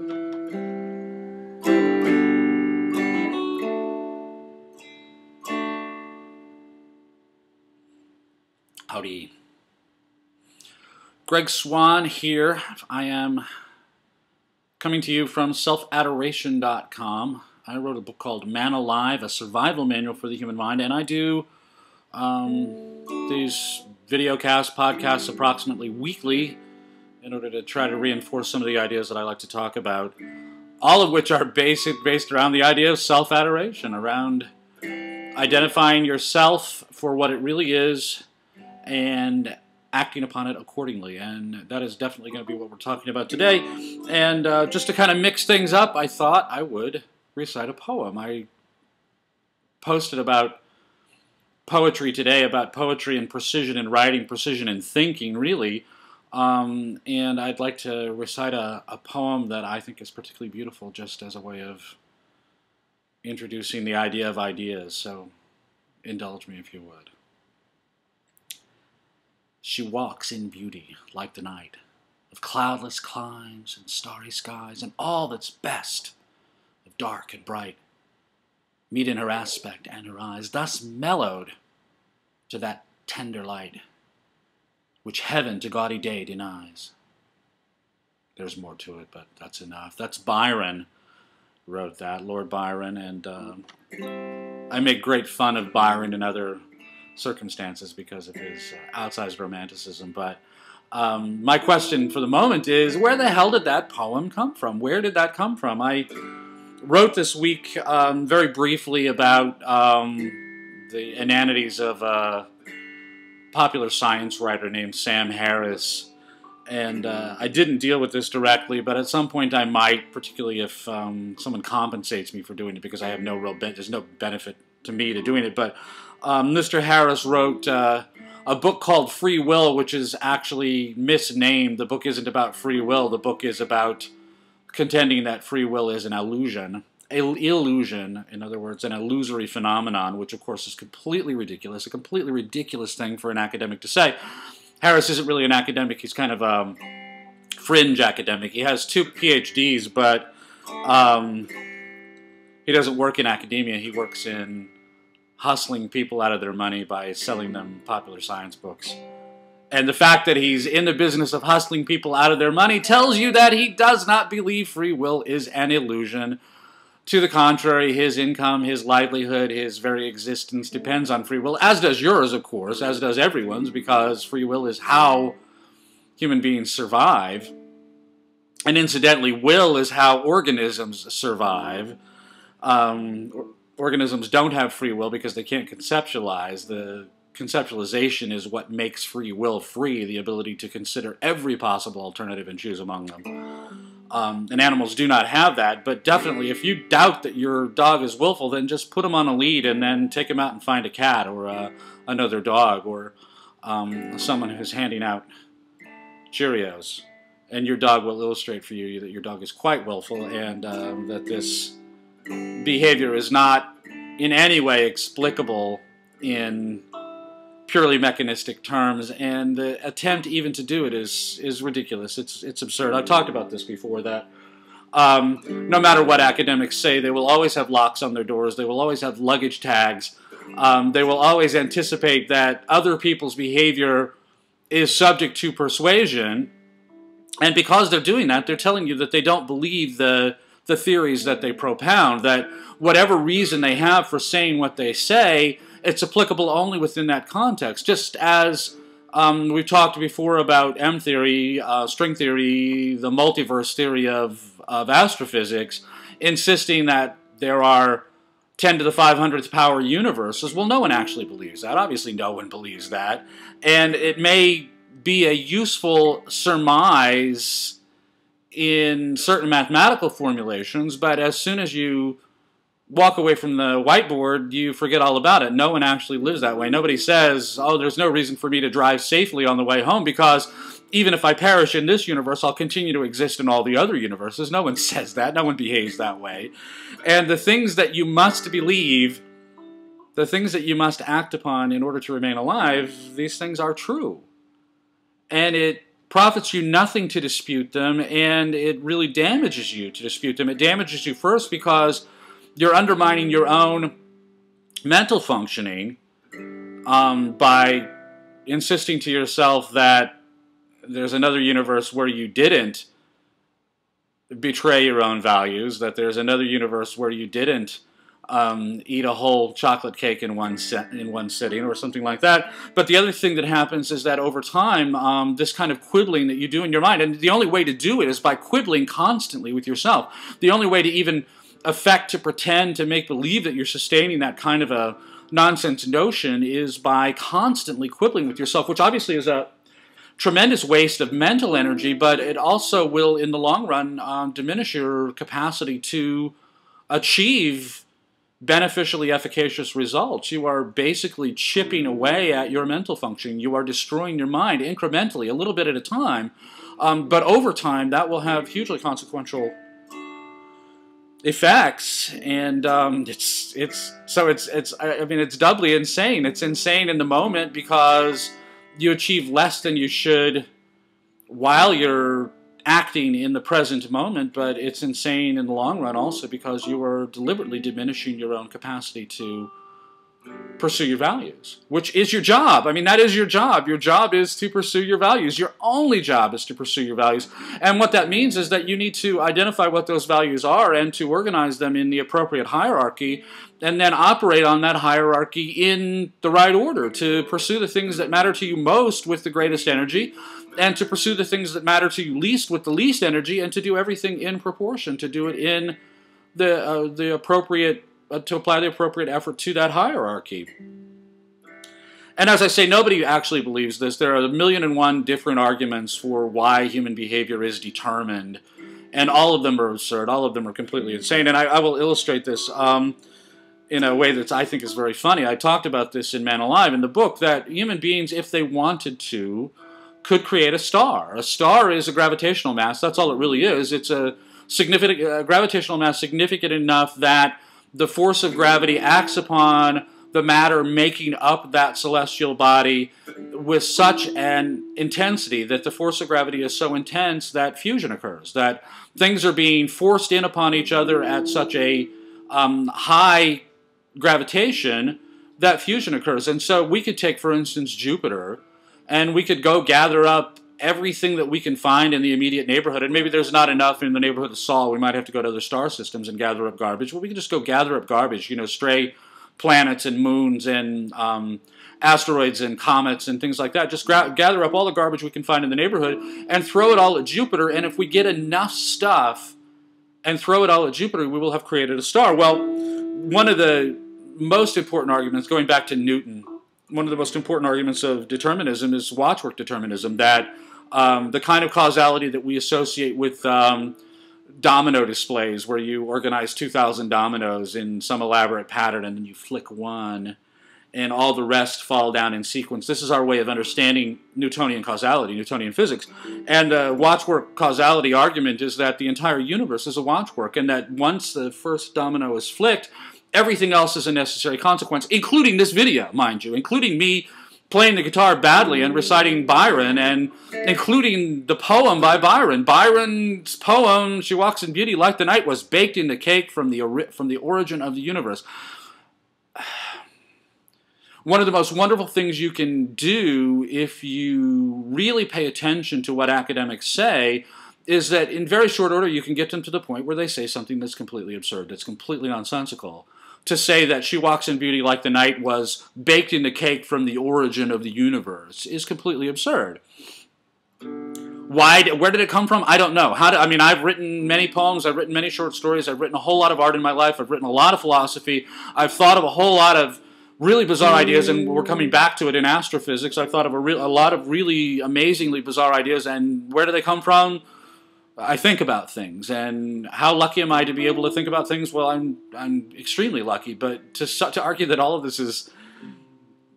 Howdy. Greg Swann here. I am coming to you from selfadoration.com. I wrote a book called Man Alive, a survival manual for the human mind, and I do these videocasts, podcasts approximately weekly in order to try to reinforce some of the ideas that I like to talk about, all of which are based around the idea of self-adoration, around identifying yourself for what it really is and acting upon it accordingly. And that is definitely going to be what we're talking about today. And just to kind of mix things up, I thought I would recite a poem. I posted about poetry today, about poetry and precision in writing, precision in thinking, really. And I'd like to recite a poem that I think is particularly beautiful, just as a way of introducing the idea of ideas. So indulge me if you would. She walks in beauty like the night, of cloudless climes and starry skies, and all that's best of dark and bright meet in her aspect and her eyes, thus mellowed to that tender light which heaven to gaudy day denies. There's more to it, but that's enough. That's Byron wrote that, Lord Byron, and I make great fun of Byron in other circumstances because of his outsized romanticism. But my question for the moment is, where the hell did that poem come from? Where did that come from? I wrote this week very briefly about the inanities of a popular science writer named Sam Harris, and I didn't deal with this directly, but at some point I might, particularly if someone compensates me for doing it, because I have no real there's no benefit to me to doing it. But Mr. Harris wrote a book called Free Will, which is actually misnamed. The book isn't about free will. The book is about contending that free will is an illusion. Illusion, in other words, an illusory phenomenon, which of course is completely ridiculous, a completely ridiculous thing for an academic to say. Harris isn't really an academic. He's kind of a fringe academic. He has 2 PhDs, but he doesn't work in academia. He works in hustling people out of their money by selling them popular science books. And the fact that he's in the business of hustling people out of their money tells you that he does not believe free will is an illusion. To the contrary, his income, his livelihood, his very existence depends on free will, as does yours, of course, as does everyone's, because free will is how human beings survive. And incidentally, will is how organisms survive. Organisms don't have free will because they can't conceptualize. The conceptualization is what makes free will free, the ability to consider every possible alternative and choose among them. And animals do not have that, but definitely if you doubt that your dog is willful, then just put him on a lead and then take him out and find a cat or another dog or someone who's handing out Cheerios. And your dog will illustrate for you that your dog is quite willful and that this behavior is not in any way explicable in purely mechanistic terms, and the attempt even to do it is ridiculous. It's absurd. I've talked about this before, that no matter what academics say, they will always have locks on their doors, they will always have luggage tags, they will always anticipate that other people's behavior is subject to persuasion, and because they're doing that, they're telling you that they don't believe the theories that they propound, that whatever reason they have for saying what they say, it's applicable only within that context. Just as we've talked before about M theory, string theory, the multiverse theory of astrophysics, insisting that there are 10 to the 500th power universes. Well, no one actually believes that. Obviously, no one believes that. And it may be a useful surmise in certain mathematical formulations, but as soon as you walk away from the whiteboard, you forget all about it. No one actually lives that way. Nobody says, oh, there's no reason for me to drive safely on the way home because even if I perish in this universe, I'll continue to exist in all the other universes. No one says that. No one behaves that way. And the things that you must believe, the things that you must act upon in order to remain alive, these things are true. And it profits you nothing to dispute them, and it really damages you to dispute them. It damages you first because you're undermining your own mental functioning by insisting to yourself that there's another universe where you didn't betray your own values, that there's another universe where you didn't eat a whole chocolate cake in one sitting or something like that. But the other thing that happens is that over time, this kind of quibbling that you do in your mind, and the only way to do it is by quibbling constantly with yourself. The only way to even affect to pretend to make believe that you're sustaining that kind of a nonsense notion is by constantly quibbling with yourself, which obviously is a tremendous waste of mental energy, but it also will, in the long run, diminish your capacity to achieve beneficially efficacious results. You are basically chipping away at your mental function. You are destroying your mind incrementally, a little bit at a time, but over time that will have hugely consequential effects, and it's doubly insane. It's insane in the moment because you achieve less than you should while you're acting in the present moment, but it's insane in the long run also because you are deliberately diminishing your own capacity to pursue your values, which is your job. I mean, that is your job. Your job is to pursue your values. Your only job is to pursue your values. And what that means is that you need to identify what those values are and to organize them in the appropriate hierarchy, and then operate on that hierarchy in the right order, to pursue the things that matter to you most with the greatest energy, and to pursue the things that matter to you least with the least energy, and to do everything in proportion, to do it in the appropriate to apply the appropriate effort to that hierarchy. And as I say, nobody actually believes this. There are 1,000,001 different arguments for why human behavior is determined, and all of them are absurd. All of them are completely insane. And I will illustrate this in a way that I think is very funny. I talked about this in Man Alive in the book, that human beings, if they wanted to, could create a star. A star is a gravitational mass. That's all it really is. It's a significant gravitational mass significant enough that the force of gravity acts upon the matter making up that celestial body with such an intensity that the force of gravity is so intense that fusion occurs, that things are being forced in upon each other at such a high gravitation that fusion occurs. And so we could take, for instance, Jupiter, and we could go gather up everything that we can find in the immediate neighborhood, and maybe there's not enough in the neighborhood of Sol. We might have to go to other star systems and gather up garbage. Well, we can just go gather up garbage, you know, stray planets and moons and asteroids and comets and things like that. Just gather up all the garbage we can find in the neighborhood and throw it all at Jupiter, and if we get enough stuff and throw it all at Jupiter, we will have created a star. Well, one of the most important arguments, going back to Newton, one of the most important arguments of determinism is watchwork determinism, that the kind of causality that we associate with domino displays, where you organize 2,000 dominoes in some elaborate pattern and then you flick one and all the rest fall down in sequence. This is our way of understanding Newtonian causality, Newtonian physics. And the watchwork causality argument is that the entire universe is a watchwork, and that once the first domino is flicked, everything else is a necessary consequence, including this video, mind you, including me playing the guitar badly and reciting Byron, and including the poem by Byron. Byron's poem, She Walks in Beauty Like the Night, was baked in the cake from the origin of the universe. One of the most wonderful things you can do if you really pay attention to what academics say is that in very short order you can get them to the point where they say something that's completely absurd, that's completely nonsensical. To say that She Walks in Beauty Like the Night was baked in the cake from the origin of the universe is completely absurd. Where did it come from? I don't know. I mean, I've written many poems, I've written many short stories, I've written a whole lot of art in my life, I've written a lot of philosophy, I've thought of a whole lot of really bizarre ideas, and we're coming back to it in astrophysics. I've thought of a lot of really amazingly bizarre ideas, and where do they come from? I think about things, and how lucky am I to be able to think about things? Well, I'm extremely lucky, but to argue that all of this is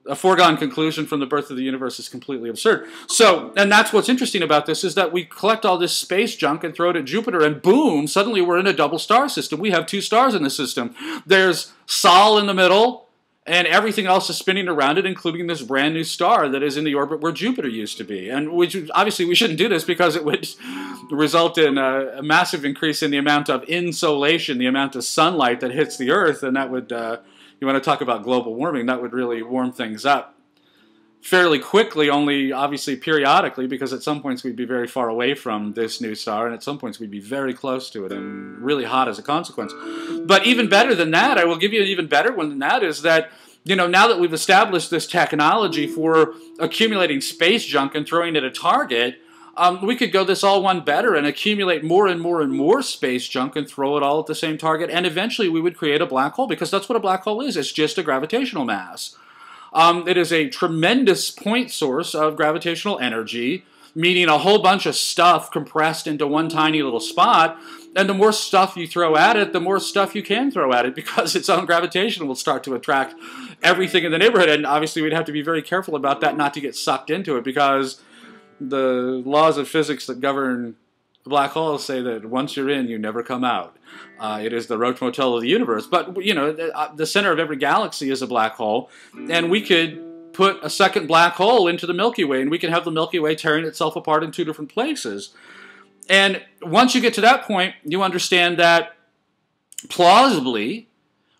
a foregone conclusion from the birth of the universe is completely absurd. So, and that's what's interesting about this, is that we collect all this space junk and throw it at Jupiter, and boom, suddenly we're in a double star system. We have two stars in the system. There's Sol in the middle, and everything else is spinning around it, including this brand new star that is in the orbit where Jupiter used to be. And obviously we shouldn't do this because it would result in a massive increase in the amount of insolation, the amount of sunlight that hits the Earth, and that would, you want to talk about global warming, that would really warm things up fairly quickly, only obviously periodically, because at some points we'd be very far away from this new star, and at some points we'd be very close to it and really hot as a consequence. But even better than that, I will give you an even better one than that, is that, you know, now that we've established this technology for accumulating space junk and throwing it at a target, we could go this all one better and accumulate more and more and more space junk and throw it all at the same target, and eventually we would create a black hole, because that's what a black hole is. It's just a gravitational mass. It is a tremendous point source of gravitational energy, meaning a whole bunch of stuff compressed into one tiny little spot, and the more stuff you throw at it, the more stuff you can throw at it, because its own gravitation will start to attract everything in the neighborhood, and obviously we'd have to be very careful about that not to get sucked into it, because the laws of physics that govern black holes say that once you're in, you never come out. It is the Roach Motel of the universe. But, you know, the center of every galaxy is a black hole, and we could put a second black hole into the Milky Way, and we can have the Milky Way tearing itself apart in two different places. And once you get to that point, you understand that, plausibly,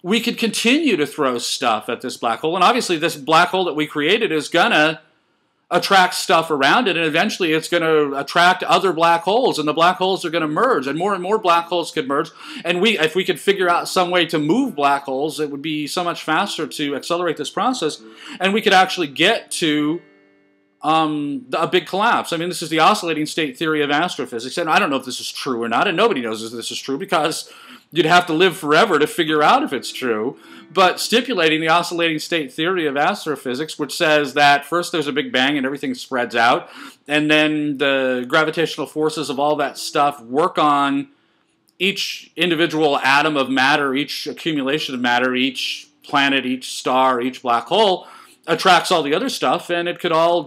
we could continue to throw stuff at this black hole, and obviously this black hole that we created is gonna attract stuff around it, and eventually it's going to attract other black holes, and the black holes are going to merge, and more black holes could merge, and if we could figure out some way to move black holes, it would be so much faster to accelerate this process, and we could actually get to a big collapse. I mean, this is the oscillating state theory of astrophysics, and I don't know if this is true or not, and nobody knows if this is true, because you'd have to live forever to figure out if it's true. But stipulating the oscillating state theory of astrophysics, which says that first there's a big bang and everything spreads out, and then the gravitational forces of all that stuff work on each individual atom of matter, each accumulation of matter, each planet, each star, each black hole, attracts all the other stuff, and it all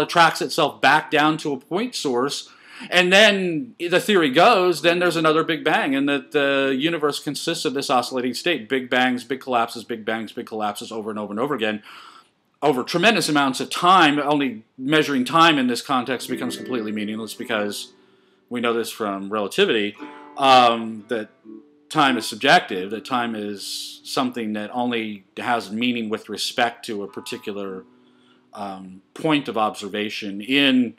attracts itself back down to a point source. And then the theory goes, then there's another big bang, and that the universe consists of this oscillating state. Big bangs, big collapses, big bangs, big collapses over and over and over again. Over tremendous amounts of time. Only measuring time in this context becomes completely meaningless, because we know this from relativity, that time is subjective, that time is something that only has meaning with respect to a particular point of observation in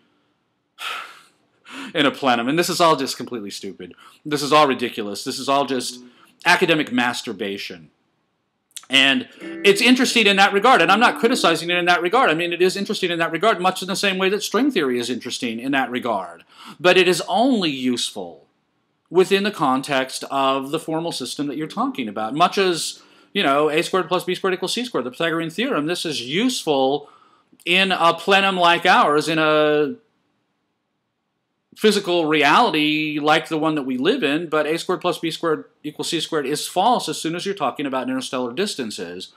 a plenum. And this is all just completely stupid. This is all ridiculous. This is all just academic masturbation. And it's interesting in that regard, and I'm not criticizing it in that regard. I mean, it is interesting in that regard, much in the same way that string theory is interesting in that regard. But it is only useful within the context of the formal system that you're talking about. Much as, you know, a squared plus b squared equals c squared, the Pythagorean theorem, this is useful in a plenum like ours, in a physical reality like the one that we live in, but a squared plus b squared equals c squared is false as soon as you're talking about interstellar distances.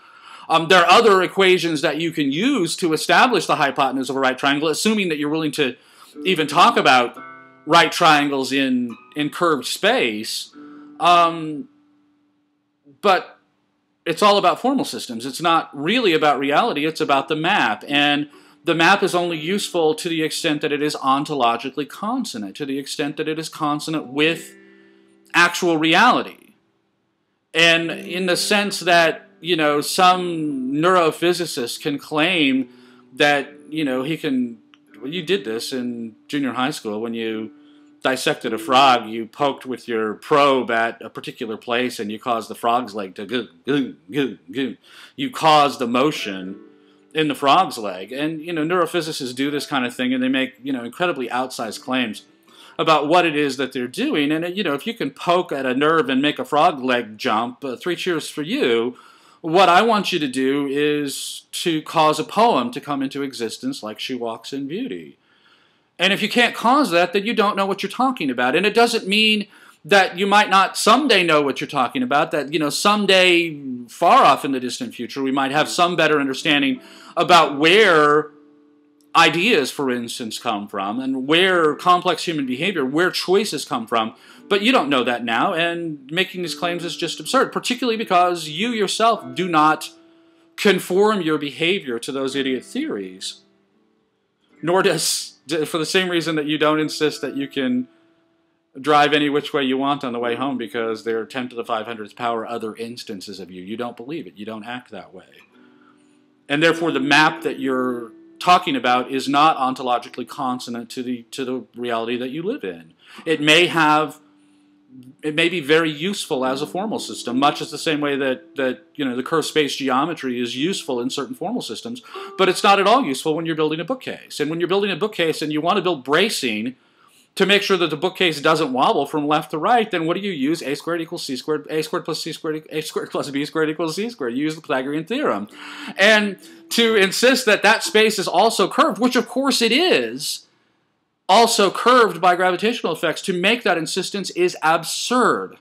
There are other equations that you can use to establish the hypotenuse of a right triangle, assuming that you're willing to even talk about right triangles in curved space. But it's all about formal systems. It's not really about reality. It's about the map. And the map is only useful to the extent that it is ontologically consonant, to the extent that it is consonant with actual reality. And in the sense that, you know, some neurophysicist can claim that, you know, he can... Well, you did this in junior high school when you dissected a frog. You poked with your probe at a particular place and you caused the frog's leg to go, go, go, go. You caused the motion in the frog's leg. And, you know, neurophysicists do this kind of thing, and they make, you know, incredibly outsized claims about what it is that they're doing. And, you know, if you can poke at a nerve and make a frog leg jump, 3 cheers for you. What I want you to do is to cause a poem to come into existence like She Walks in Beauty. And if you can't cause that, then you don't know what you're talking about. And it doesn't mean that you might not someday know what you're talking about, that, you know, someday far off in the distant future we might have some better understanding about where ideas, for instance, come from, and where complex human behavior, where choices come from. But you don't know that now, and making these claims is just absurd, particularly because you yourself do not conform your behavior to those idiot theories. Nor does, for the same reason that you don't insist that you can drive any which way you want on the way home because there are 10 to the 500th power other instances of you. You don't believe it. You don't act that way. And therefore the map that you're talking about is not ontologically consonant to the reality that you live in. It may be very useful as a formal system, much as the same way that the curved space geometry is useful in certain formal systems, but it's not at all useful when you're building a bookcase. And when you're building a bookcase and you want to build bracing to make sure that the bookcase doesn't wobble from left to right, then what do you use? A squared equals c squared, a squared plus c squared, a squared plus b squared equals c squared. You use the Pythagorean theorem. And to insist that that space is also curved, which of course it is, also curved by gravitational effects, to make that insistence is absurd,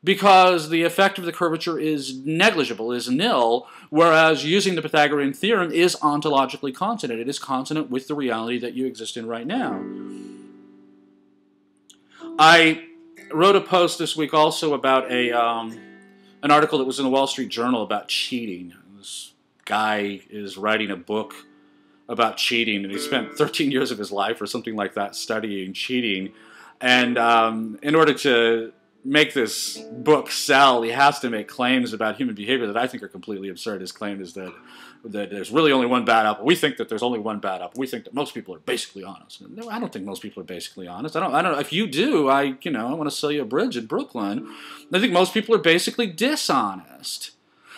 because the effect of the curvature is negligible, is nil, whereas using the Pythagorean theorem is ontologically consonant. It is consonant with the reality that you exist in right now. I wrote a post this week also about an article that was in the Wall Street Journal about cheating. This guy is writing a book about cheating, and he spent 13 years of his life or something like that studying cheating. And in order to make this book sell, he has to make claims about human behavior that I think are completely absurd. His claim is that there's really only one bad apple. We think that there's only one bad apple. We think that most people are basically honest. No, I don't think most people are basically honest. I don't know. If you do, I want to sell you a bridge in Brooklyn. I think most people are basically dishonest.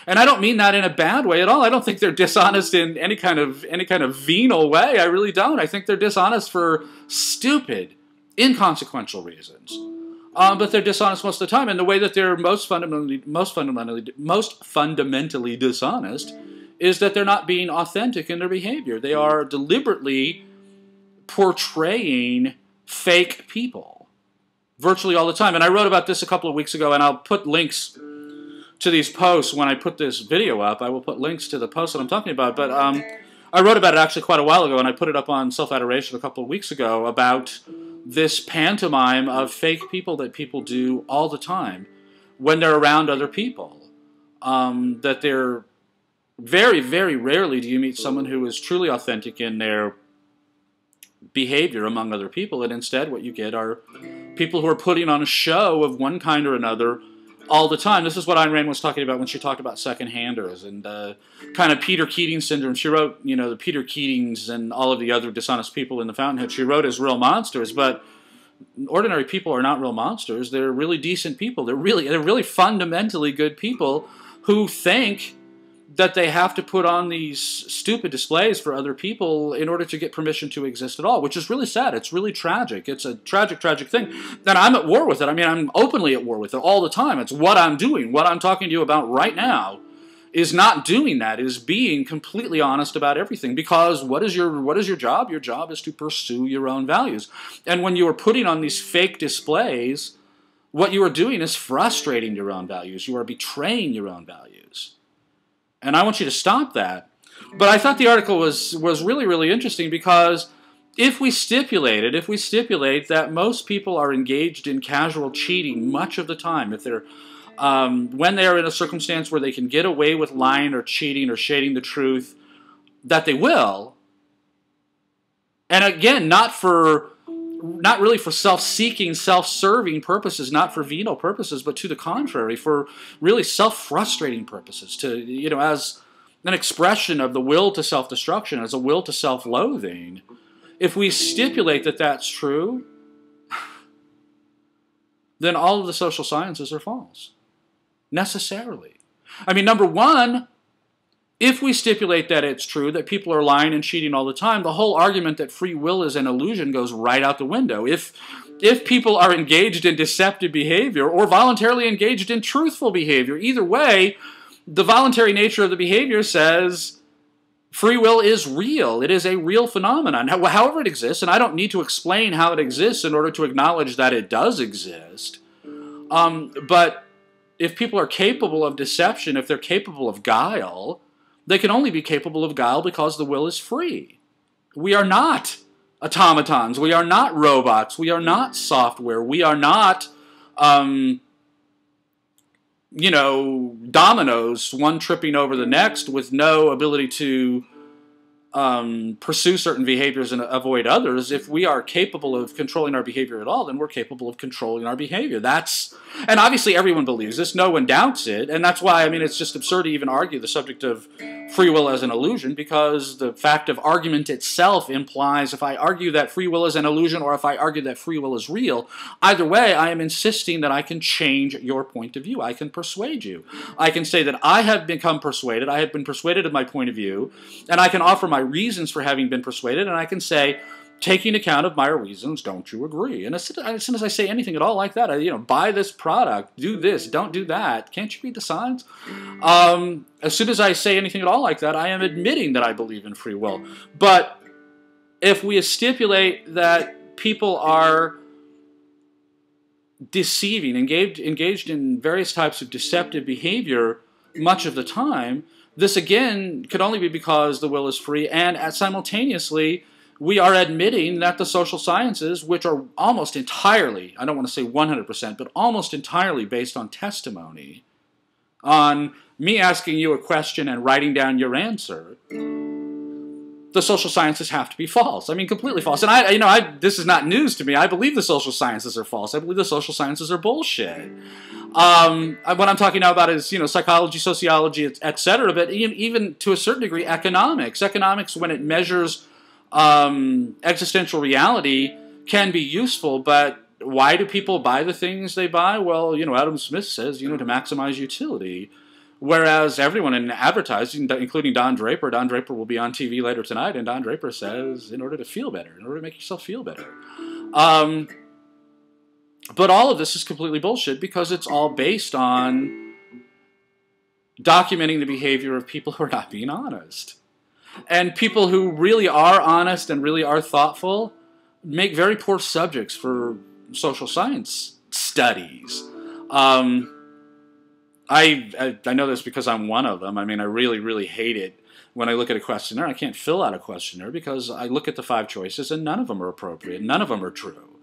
And I don't mean that in a bad way at all. I don't think they're dishonest in any kind of venal way. I really don't. I think they're dishonest for stupid, inconsequential reasons. But they're dishonest most of the time. And the way that they're most fundamentally dishonest is that they're not being authentic in their behavior. They are deliberately portraying fake people virtually all the time. And I wrote about this a couple of weeks ago, and I'll put links to these posts when I put this video up. I will put links to the posts that I'm talking about. But I wrote about it actually quite a while ago, and I put it up on Self-Adoration a couple of weeks ago about this pantomime of fake people that people do all the time when they're around other people. That they're very, very rarely do you meet someone who is truly authentic in their behavior among other people, and instead what you get are people who are putting on a show of one kind or another all the time. This is what Ayn Rand was talking about when she talked about second-handers and kind of Peter Keating syndrome. She wrote, the Peter Keatings and all of the other dishonest people in the Fountainhead she wrote as real monsters, but ordinary people are not real monsters. They're really decent people. They're really fundamentally good people who think that they have to put on these stupid displays for other people in order to get permission to exist at all, which is really sad. It's really tragic. It's a tragic, tragic thing. And I'm at war with it. I mean, I'm openly at war with it all the time. It's what I'm doing. What I'm talking to you about right now is not doing that, is being completely honest about everything. Because what is your job? Your job is to pursue your own values. And when you are putting on these fake displays, what you are doing is frustrating your own values. You are betraying your own values. And I want you to stop that. But I thought the article was really, really interesting, because if we stipulate that most people are engaged in casual cheating much of the time, if they're when they are in a circumstance where they can get away with lying or cheating or shading the truth, that they will, and again, not really for self-seeking, self-serving purposes, not for venal purposes, but to the contrary, for really self-frustrating purposes, as an expression of the will to self-destruction, as a will to self-loathing. If we stipulate that that's true, then all of the social sciences are false. Necessarily. I mean, number one, if we stipulate that it's true, that people are lying and cheating all the time, the whole argument that free will is an illusion goes right out the window. If people are engaged in deceptive behavior or voluntarily engaged in truthful behavior, either way, the voluntary nature of the behavior says free will is real. It is a real phenomenon. However it exists, and I don't need to explain how it exists in order to acknowledge that it does exist, but if people are capable of deception, if they're capable of guile, they can only be capable of guile because the will is free. We are not automatons. We are not robots. We are not software. We are not you know, dominoes, one tripping over the next with no ability to pursue certain behaviors and avoid others. If we are capable of controlling our behavior at all, then we're capable of controlling our behavior. And obviously everyone believes this, no one doubts it, and that's why, I mean, it's just absurd to even argue the subject of free will as an illusion, because the fact of argument itself implies if I argue that free will is an illusion or if I argue that free will is real, either way, I am insisting that I can change your point of view. I can persuade you. I can say that I have become persuaded, I have been persuaded of my point of view, and I can offer my reasons for having been persuaded, and I can say, taking account of my reasons, don't you agree? And as soon as I say anything at all like that, buy this product, do this, don't do that, can't you read the signs? As soon as I say anything at all like that, I am admitting that I believe in free will. But if we stipulate that people are deceiving, engaged in various types of deceptive behavior much of the time, this again could only be because the will is free, and simultaneously we are admitting that the social sciences, which are almost entirely, I don't want to say 100%, but almost entirely based on testimony, on me asking you a question and writing down your answer, the social sciences have to be false. I mean, completely false. And this is not news to me. I believe the social sciences are false. I believe the social sciences are bullshit. What I'm talking now about is, psychology, sociology, etc., but even to a certain degree, economics. Economics, when it measures existential reality, can be useful, but why do people buy the things they buy? Well, Adam Smith says, to maximize utility. Whereas everyone in advertising, including Don Draper will be on TV later tonight, and Don Draper says, in order to feel better, in order to make yourself feel better. But all of this is completely bullshit because it's all based on documenting the behavior of people who are not being honest. And people who really are honest and really are thoughtful make very poor subjects for social science studies. I know this because I'm one of them. I mean, I really, really hate it when I look at a questionnaire. I can't fill out a questionnaire because I look at the 5 choices and none of them are appropriate. None of them are true.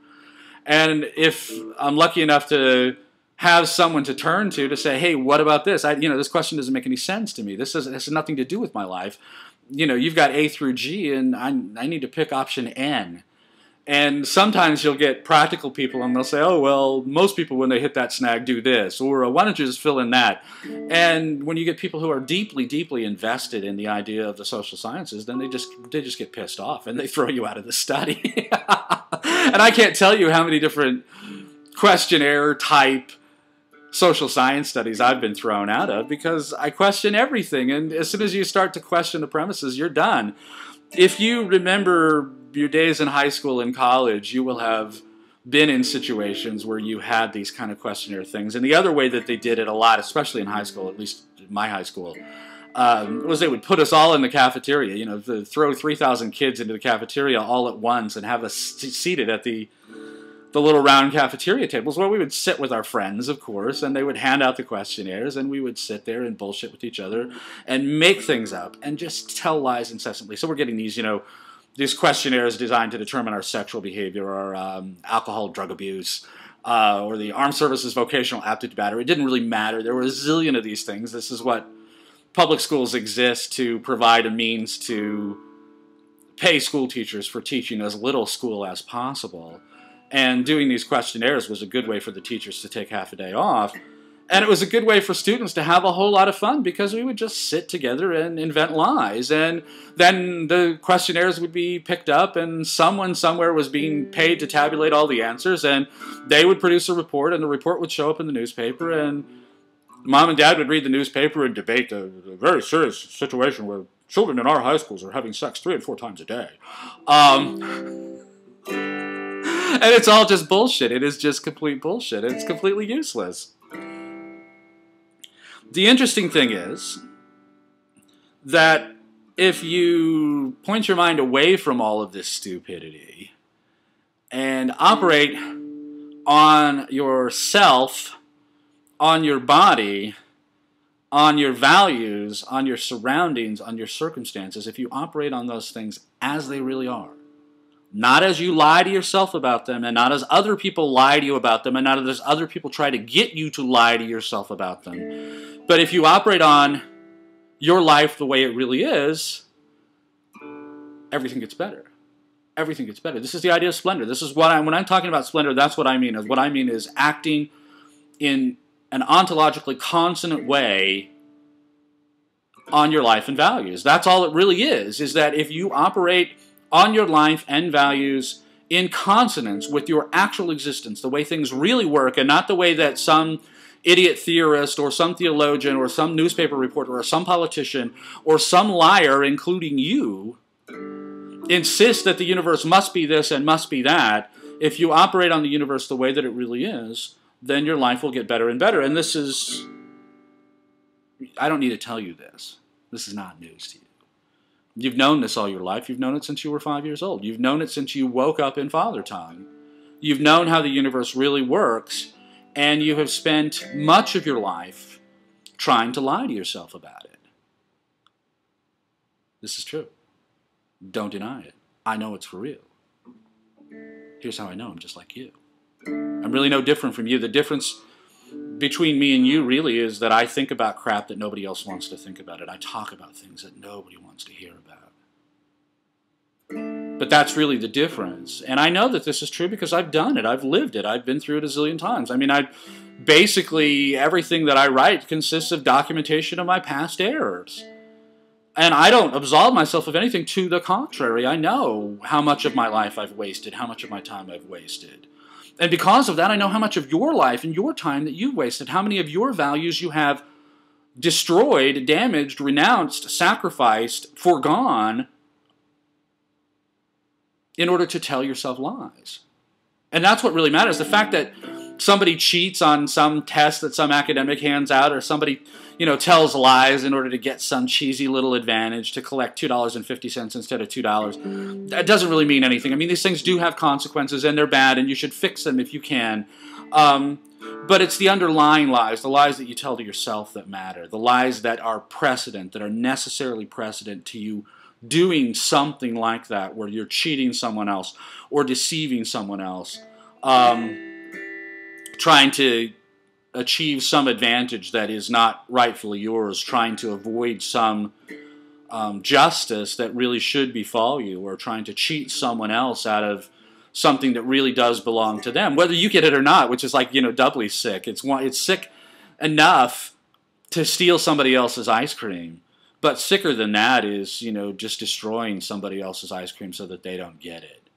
And if I'm lucky enough to have someone to turn to say, hey, what about this? This question doesn't make any sense to me. This has nothing to do with my life. You've got A through G, and I need to pick option N. And sometimes you'll get practical people, and they'll say, oh, well, most people, when they hit that snag, do this. Or why don't you just fill in that? And when you get people who are deeply, deeply invested in the idea of the social sciences, then they just get pissed off, and they throw you out of the study. And I can't tell you how many different questionnaire-type social science studies I've been thrown out of because I question everything. And as soon as you start to question the premises, you're done. If you remember your days in high school and college, you will have been in situations where you had these kind of questionnaire things. And the other way that they did it a lot, especially in high school, at least my high school, was they would put us all in the cafeteria, throw 3,000 kids into the cafeteria all at once and have us seated at the little round cafeteria tables where we would sit with our friends, of course, and they would hand out the questionnaires, and we would sit there and bullshit with each other and make things up and just tell lies incessantly. So we're getting these, these questionnaires designed to determine our sexual behavior, our alcohol, drug abuse, or the armed services vocational aptitude battery. It didn't really matter. There were a zillion of these things. This is what public schools exist to provide a means to pay school teachers for teaching as little school as possible. And doing these questionnaires was a good way for the teachers to take half a day off. And it was a good way for students to have a whole lot of fun because we would just sit together and invent lies. And then the questionnaires would be picked up and someone somewhere was being paid to tabulate all the answers. And they would produce a report and the report would show up in the newspaper. And Mom and Dad would read the newspaper and debate the very serious situation where children in our high schools are having sex 3 and 4 times a day. And it's all just bullshit. It is just complete bullshit. It's completely useless. The interesting thing is that if you point your mind away from all of this stupidity and operate on yourself, on your body, on your values, on your surroundings, on your circumstances, if you operate on those things as they really are, Not as you lie to yourself about them, and not as other people lie to you about them, and not as other people try to get you to lie to yourself about them. But if you operate on your life the way it really is, everything gets better. Everything gets better. This is the idea of splendor. This is what when I'm talking about splendor, that's what I mean. What I mean is acting in an ontologically consonant way on your life and values. That's all it really is that if you operate on your life and values in consonance with your actual existence, the way things really work, and not the way that some idiot theorist or some theologian or some newspaper reporter or some politician or some liar, including you, insist that the universe must be this and must be that. If you operate on the universe the way that it really is, then your life will get better and better. And this is, I don't need to tell you this. This is not news to you. You've known this all your life. You've known it since you were 5 years old. You've known it since you woke up in father time. You've known how the universe really works, and you have spent much of your life trying to lie to yourself about it. This is true. Don't deny it. I know it's for real. Here's how I know I'm just like you. I'm really no different from you. The difference between me and you really is that I think about crap that nobody else wants to think about, and I talk about things that nobody wants to hear about. But that's really the difference. And I know that this is true because I've done it. I've lived it. I've been through it a zillion times. I mean, basically everything that I write consists of documentation of my past errors. And I don't absolve myself of anything. To the contrary, I know how much of my life I've wasted, how much of my time I've wasted. And because of that, I know how much of your life and your time that you've wasted, how many of your values you have destroyed, damaged, renounced, sacrificed, foregone in order to tell yourself lies. And that's what really matters. The fact that somebody cheats on some test that some academic hands out, or somebody, tells lies in order to get some cheesy little advantage to collect $2.50 instead of $2. That doesn't really mean anything. I mean, these things do have consequences, and they're bad, and you should fix them if you can. But it's the underlying lies, the lies that you tell to yourself that matter, the lies that are precedent, that are necessarily precedent to you doing something like that, where you're cheating someone else or deceiving someone else, trying to achieve some advantage that is not rightfully yours, trying to avoid some justice that really should befall you, or trying to cheat someone else out of something that really does belong to them, whether you get it or not, which is like, doubly sick. It's sick enough to steal somebody else's ice cream, but sicker than that is, just destroying somebody else's ice cream so that they don't get it.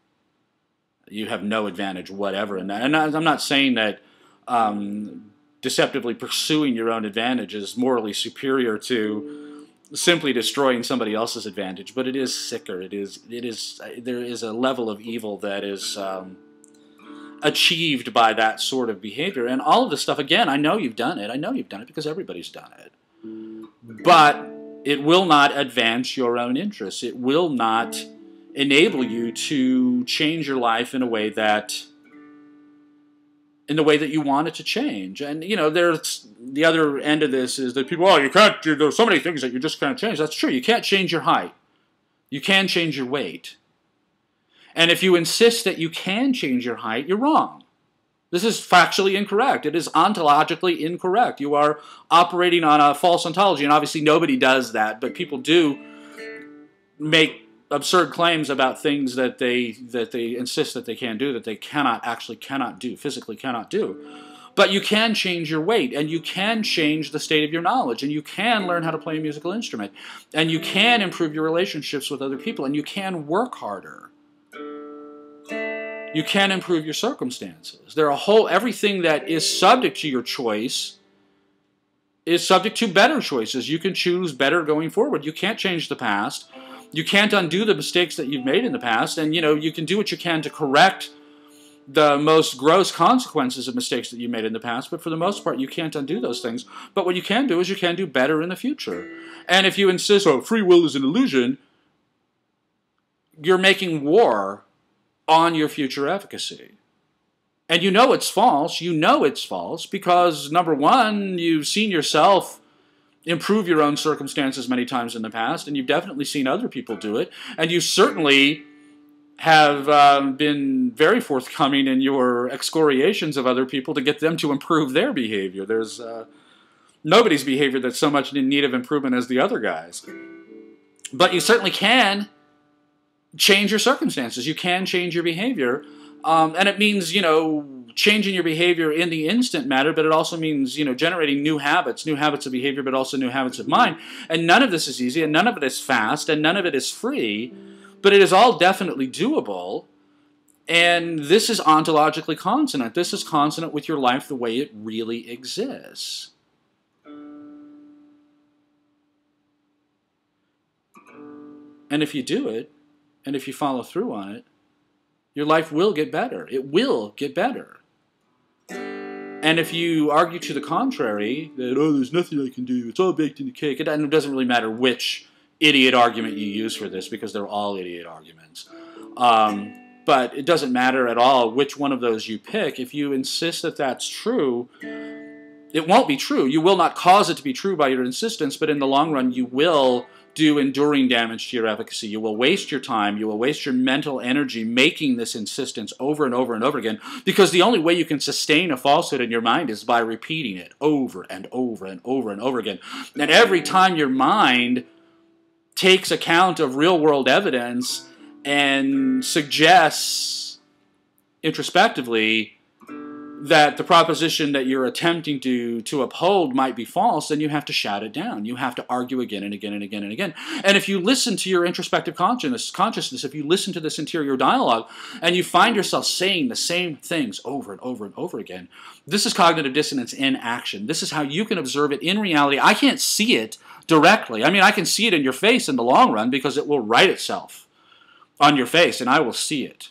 You have no advantage whatever in that. And I'm not saying that deceptively pursuing your own advantage is morally superior to simply destroying somebody else's advantage, but it is sicker. There is a level of evil that is achieved by that sort of behavior. And all of this stuff, again, I know you've done it. I know you've done it because everybody's done it. But it will not advance your own interests. It will not enable you to change your life in a way that you want it to change. And, there's the other end of this is that people, you can't, there's so many things that you just can't change. That's true. You can't change your height. You can change your weight. And if you insist that you can change your height, you're wrong. This is factually incorrect. It is ontologically incorrect. You are operating on a false ontology, and obviously nobody does that, but people do make absurd claims about things that they insist that they can do, that they cannot do, physically cannot do. But you can change your weight, and you can change the state of your knowledge, and you can learn how to play a musical instrument, and you can improve your relationships with other people, and you can work harder. You can improve your circumstances. Everything that is subject to your choice is subject to better choices. You can choose better going forward. You can't change the past. You can't undo the mistakes that you've made in the past, and you can do what you can to correct the most gross consequences of mistakes that you made in the past, but for the most part you can't undo those things. But what you can do is you can do better in the future. And if you insist, free will is an illusion, you're making war on your future efficacy. And you know it's false. You know it's false because, number one, you've seen yourself improve your own circumstances many times in the past, and you've definitely seen other people do it, and you certainly have been very forthcoming in your excoriations of other people to get them to improve their behavior. There's nobody's behavior that's so much in need of improvement as the other guys. But you certainly can change your circumstances. You can change your behavior. And it means, changing your behavior in the instant matter, but it also means, generating new habits of behavior, but also new habits of mind. And none of this is easy, and none of it is fast, and none of it is free, but it is all definitely doable. And this is ontologically consonant. This is consonant with your life the way it really exists. And if you do it, and if you follow through on it, your life will get better. It will get better. And if you argue to the contrary, that, there's nothing I can do, it's all baked in the cake, it doesn't really matter which idiot argument you use for this, because they're all idiot arguments. But it doesn't matter at all which one of those you pick. If you insist that that's true, it won't be true. You will not cause it to be true by your insistence, but in the long run, you will do enduring damage to your efficacy. You will waste your time, you will waste your mental energy making this insistence over and over and over again, because the only way you can sustain a falsehood in your mind is by repeating it over and over and over and over again. And every time your mind takes account of real-world evidence and suggests introspectively that the proposition that you're attempting to uphold might be false, then you have to shout it down. You have to argue again and again and again and again. And if you listen to your introspective consciousness, if you listen to this interior dialogue, and you find yourself saying the same things over and over and over again, this is cognitive dissonance in action. This is how you can observe it in reality. I can't see it directly. I mean, I can see it in your face in the long run, because it will write itself on your face, and I will see it.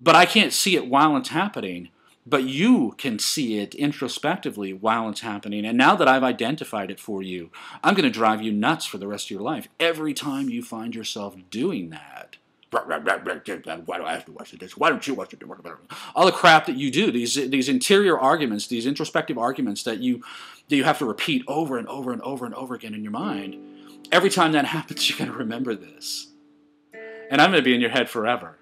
But I can't see it while it's happening. But you can see it introspectively while it's happening. And now that I've identified it for you, I'm going to drive you nuts for the rest of your life. Every time you find yourself doing that. Why do I have to watch this? Why don't you watch it? All the crap that you do, these interior arguments, these introspective arguments that you have to repeat over and over and over and over again in your mind. Every time that happens, you're going to remember this. And I'm going to be in your head forever.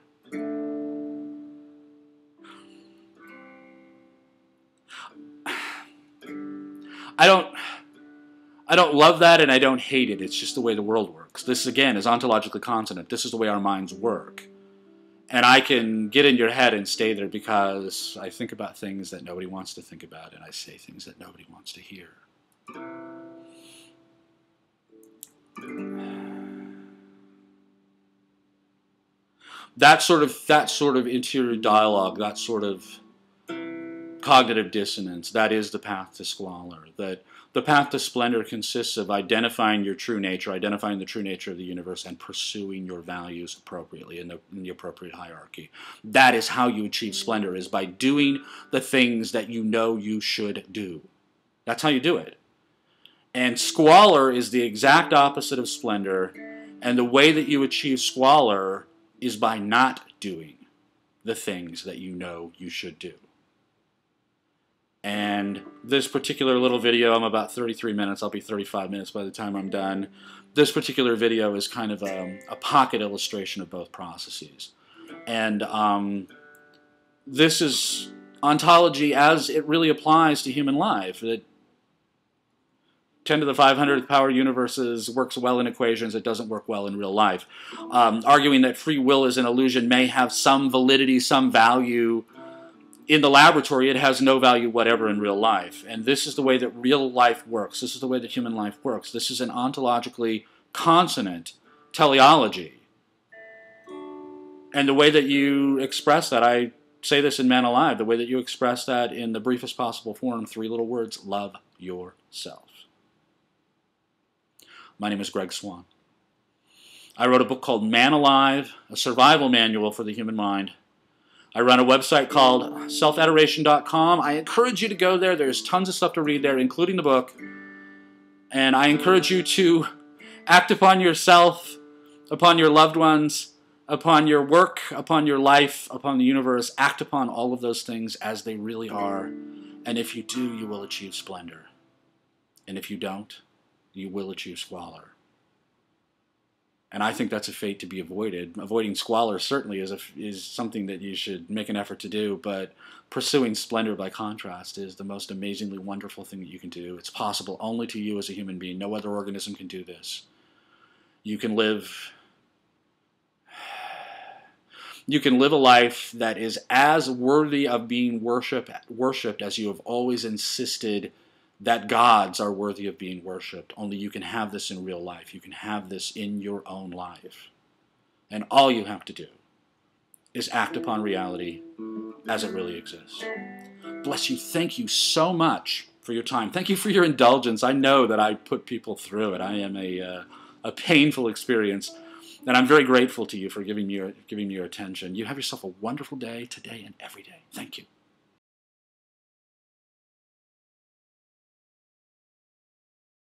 I don't love that, and I don't hate it. It's just the way the world works. This, again, is ontologically consonant. This is the way our minds work. And I can get in your head and stay there because I think about things that nobody wants to think about, and I say things that nobody wants to hear. That sort of interior dialogue, that sort of cognitive dissonance, that is the path to squalor. That the path to splendor consists of identifying your true nature, identifying the true nature of the universe, and pursuing your values appropriately in the appropriate hierarchy. That is how you achieve splendor, is by doing the things that you know you should do. That's how you do it. And squalor is the exact opposite of splendor, and the way that you achieve squalor is by not doing the things that you know you should do. And this particular little video, I'm about 33 minutes, I'll be 35 minutes by the time I'm done. This particular video is kind of a pocket illustration of both processes. And this is ontology as it really applies to human life. That 10 to the 500th power universes works well in equations, it doesn't work well in real life. Arguing that free will is an illusion may have some validity, some value. In the laboratory, it has no value whatever in real life. And this is the way that real life works. This is the way that human life works. This is an ontologically consonant teleology. And the way that you express that, I say this in Man Alive, the way that you express that in the briefest possible form, 3 little words: love yourself. My name is Greg Swann. I wrote a book called Man Alive, a survival manual for the human mind. I run a website called selfadoration.com. I encourage you to go there. There's tons of stuff to read there, including the book. And I encourage you to act upon yourself, upon your loved ones, upon your work, upon your life, upon the universe. Act upon all of those things as they really are. And if you do, you will achieve splendor. And if you don't, you will achieve squalor. And I think that's a fate to be avoided. Avoiding squalor certainly is something that you should make an effort to do, but pursuing splendor by contrast is the most amazingly wonderful thing that you can do. It's possible only to you as a human being. No other organism can do this. You can live a life that is as worthy of being worshipped as you have always insisted that gods are worthy of being worshipped. Only you can have this in real life. You can have this in your own life. And all you have to do is act upon reality as it really exists. Bless you. Thank you so much for your time. Thank you for your indulgence. I know that I put people through it. I am a painful experience. And I'm very grateful to you for giving me your attention. You have yourself a wonderful day today and every day. Thank you.